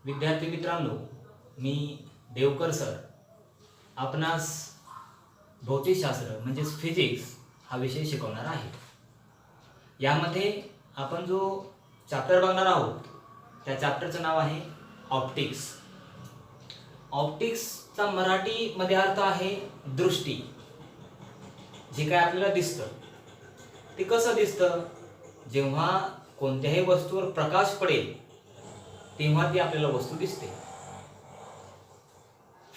विद्यार्थी मित्रांनो, मी देवकर सर आपणास भौतिकशास्त्र म्हणजेच फिजिक्स हा विषय शिकवणार आहे. यामध्ये आपण जो चॅप्टर बघणार आहोत त्या चॅप्टरचं नाव आहे ऑप्टिक्स. ऑप्टिक्सचा मराठीमध्ये अर्थ आहे दृष्टी. जे काय आपल्याला दिसतं ते कसं दिसतं? जेव्हा कोणत्याही वस्तूवर प्रकाश पडेल तेव्हा ती आपल्याला वस्तू दिसते.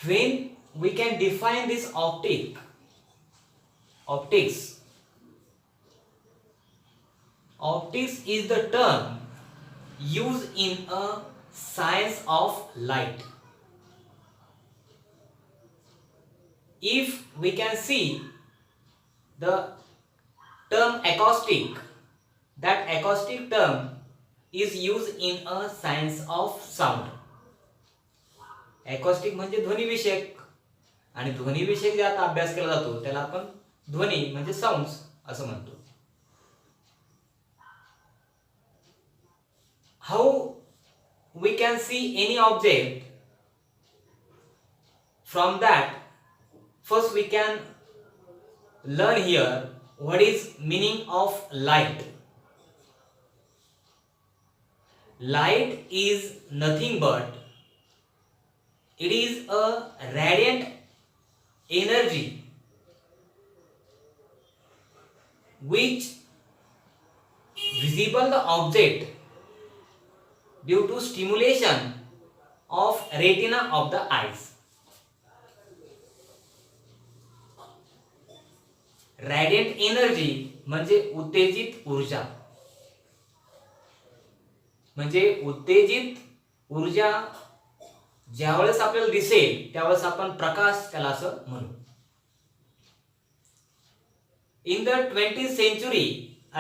When we can define this optics is the term used in a science of light. If we can see the term acoustic, that acoustic term is used in a science of sound. acoustic म्हणजे ध्वनिविषयक, आणि ध्वनिविषयक जे आता अभ्यास केला जातो त्याला आपण ध्वनी म्हणजे साऊंड्स असं म्हणतो. How we can see any object? From that, first we can learn here what is meaning of light. Light is nothing but it is a radiant energy which visible the object due to stimulation of retina of the eyes. Radiant energy म्हणजे उत्तेजित ऊर्जा. म्हणजे उत्तेजित ऊर्जा ज्यावेळेस आपल्याला दिसेल त्यावेळेस आपण प्रकाश त्याला असं म्हणू. In the 20th century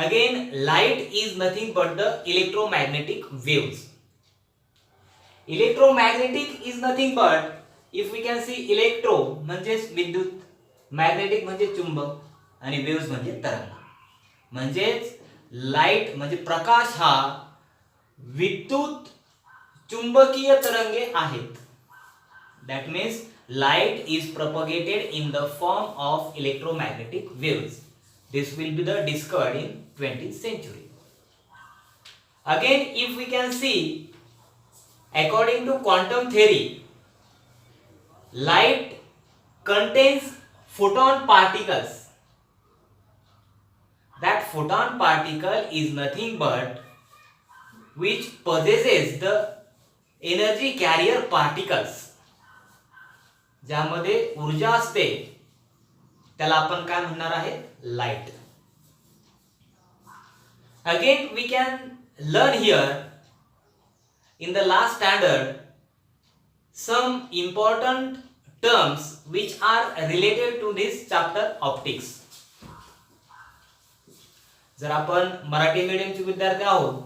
again light is nothing but the electromagnetic waves. Electromagnetic is nothing but, if we can see electro म्हणजे विद्युत, मॅग्नेटिक म्हणजे चुंबक आणि वेव्स म्हणजे तरंग. म्हणजेच लाईट म्हणजे प्रकाश हा विद्युत चुंबकीय तरंगे आहेत. That means light is propagated in the form of electromagnetic waves. This will be the discovered in 20th century. Again, if we can see, according to quantum theory, light contains photon particles. That photon particle is nothing but which possesses the energy carrier particles. ज्यामध्ये ऊर्जा असते त्याला आपण काय म्हणणार आहे? Light. Again we can learn here in the last standard some important terms which are related to this chapter optics. जर आपण मराठी मीडियमचे विद्यार्थी आहोत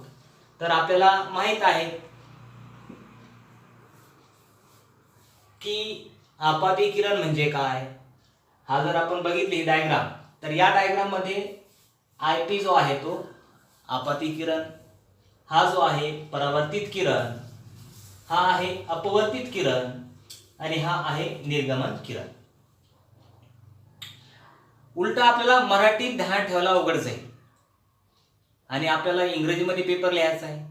तर आपल्याला माहित आहे की आपाती किरण म्हणजे काय. हा जर आपण बघितली डायग्राम तर या डायग्राम मध्ये आयपी जो आहे तो आपाती किरण, हा जो आहे परावर्तित किरण, हा आहे अपवर्तित किरण आणि हा आहे निर्गमन किरण. उलट आपल्याला मराठीत ध्यान ठेवायला अवघड जाईल आणि आपल्याला इंग्रजीमध्ये पेपर लिहायचा आहे.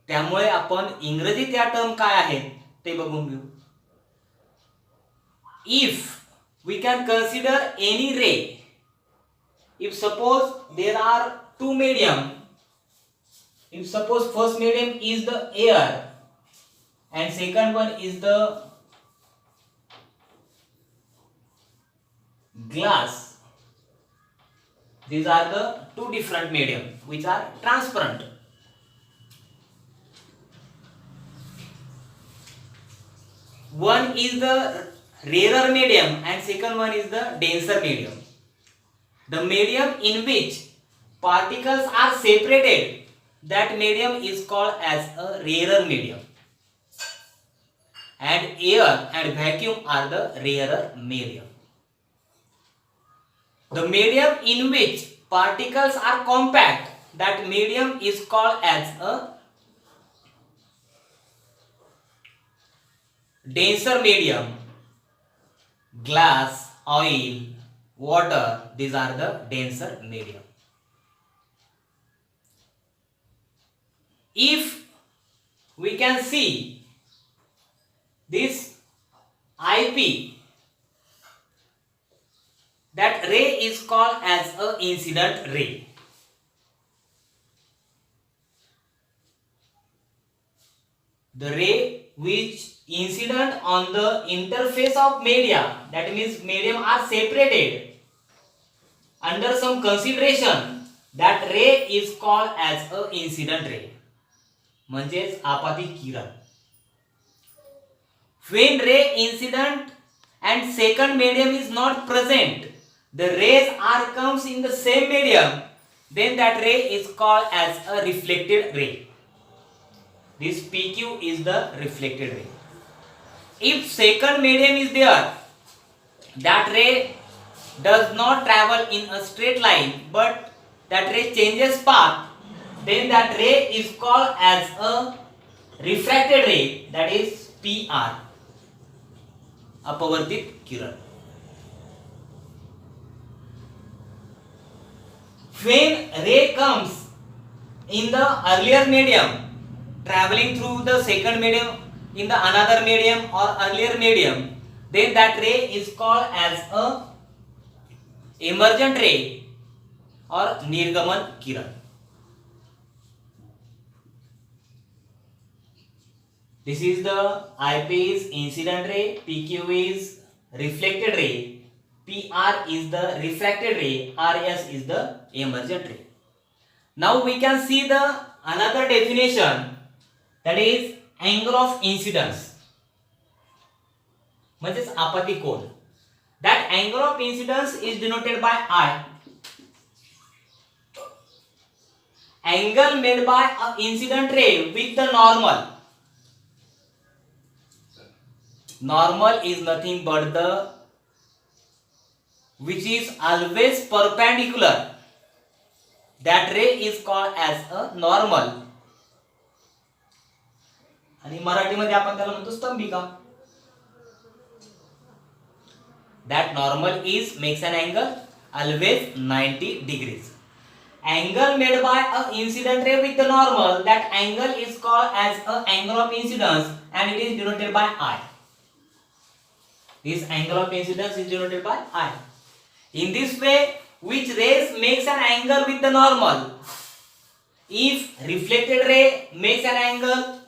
त्यामुळे आपण इंग्रजीत या टर्म काय आहेत ते बघून घेऊ. If we can consider any ray, if suppose there are two medium, if suppose first medium is the air and second one is the glass, these are the two different medium which are transparent. One is the rarer medium and second one is the denser medium. The medium in which particles are separated, that medium is called as a rarer medium, and air and vacuum are the rarer medium. The medium in which particles are compact, that medium is called as a denser medium, glass, oil, water, these are the denser medium. If we can see this IP, that ray is called as a incident ray. The ray which incident on the interface of media, that means medium are separated under some consideration, that ray is called as a incident ray, म्हणजेच आपाती किरण. When ray incident and second medium is not present, the rays are comes in the same medium, then that ray is called as a reflected ray. This PQ is the reflected ray. If second medium is there, that ray does not travel in a straight line, but that ray changes path, then that ray is called as a refracted ray, that is PR, अपवर्तित किरण. When ray comes in the earlier medium, traveling through the second medium in the another medium or earlier medium, then that ray is called as a emergent ray or निर्गमन किरण. This is the IP is incident ray, PQ is reflected ray, PR is the refracted ray, RS is the emergent ray. Now we can see the another definition, that is angle of incidence, म्हणजेच आपत्ती कोन. That angle of incidence is denoted by I. Angle made by a incident ray with the normal. Normal is nothing but the which is always perpendicular. That ray is called as a normal. आणि मराठीमध्ये आपण त्याला म्हणतो स्तंभिका. That normal is makes an angle always 90 degrees. Angle made by a incident ray with the normal, that angle is called as a angle of incidence and it is denoted by I. This angle of incidence is denoted by I. In this way, which rays makes an angle with the normal? If reflected ray makes an angle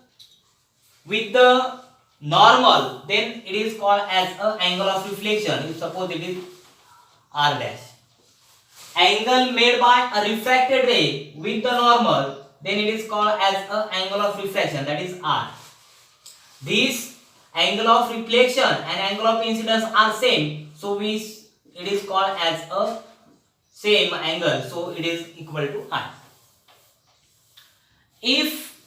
with the normal, then it is called as a angle of reflection. If suppose it is R dash. Angle made by a refracted ray with the normal, then it is called as a angle of refraction, that is R. This angle of reflection and angle of incidence are same, so it is called as a same angle, so it is equal to I. If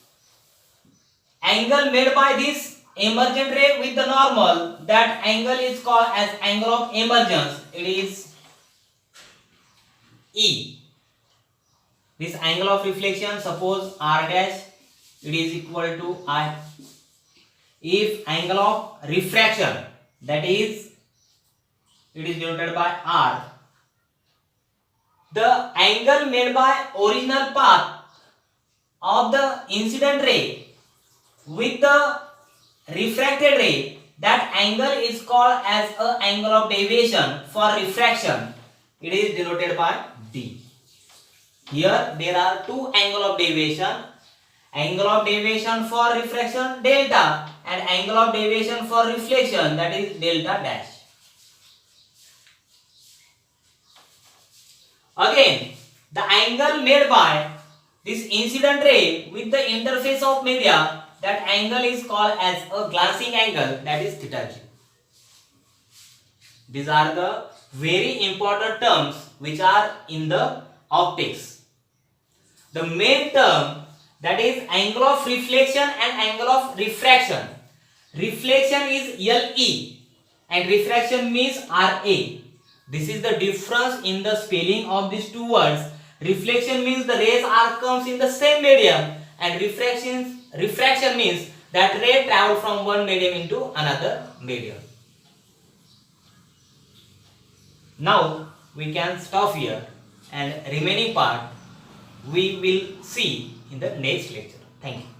angle made by this emergent ray with the normal, that angle is called as angle of emergence, it is E. This angle of reflection, suppose R dash, it is equal to I. If angle of refraction, that is it is denoted by R. The angle made by original path of the incident ray with the refracted ray, that angle is called as a angle of deviation for refraction. It is denoted by D. Here there are two angle of deviation. Angle of deviation for refraction delta and angle of deviation for reflection, that is delta dash. Again, the angle made by this incident ray with the interface of media, that angle is called as a glancing angle, that is theta g. These are the very important terms which are in the optics. The main term, that is angle of reflection and angle of refraction. Reflection is LE and refraction means RA. This is the difference in the spelling of these two words. Reflection means the rays are comes in the same medium, and refraction means that ray travel from one medium into another medium. Now we can stop here, and remaining part we will see in the next lecture. Thank you.